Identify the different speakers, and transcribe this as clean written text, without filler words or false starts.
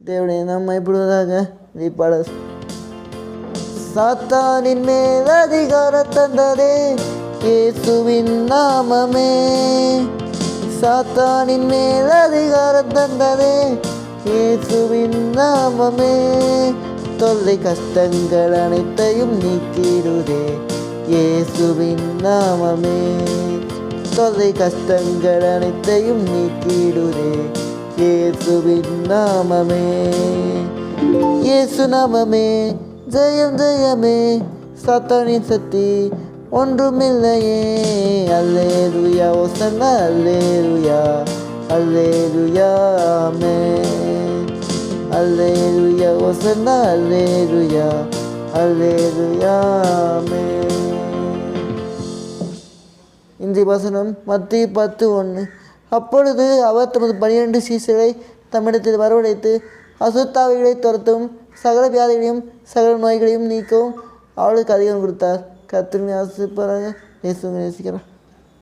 Speaker 1: தேவனுடைய நாம் மகிமைப்படுவதாக. பாடல். சாத்தானின் மேல் அதிகாரம் தந்ததே இயேசுவின் நாமமே. சாத்தானின் மேல் அதிகாரம் தந்ததே இயேசுவின் நாமமே. தொல்லை கஷ்டங்கள் அனைத்தையும் நீக்கிடுதே இயேசுவின் நாமமே. தொல்லை கஷ்டங்கள் அனைத்தையும் நீக்கிடுதே இயேசுவின் நாமமே. இயேசு நாமமே ஜெயம் ஜெயமே. சாத்தானின் சக்தி ஒன்றுமில்லையே. அல்லேலூயா ஓசன்னா அல்லேலூயா அல்லேலூயா ஆமென். அல்லேலூயா ஓசன்னா அல்லேலூயா அல்லேலூயா ஆமென். இன்றைய வசனம் மத்தேயு 10:1. அப்பொழுது அவர் தமது 12 சீஷரை தம்மிடத்தில் வரவழைத்து அசுத்தாவிகளை துரத்தவும் சகல வியாதிகளையும் சகல நோய்களையும் நீக்கவும் அவளுக்கு அதிகம் கொடுத்தார். கர்த்தரை ஆசீர்வதிப்பாராக. இயேசுவை நேசிக்கிறேன்.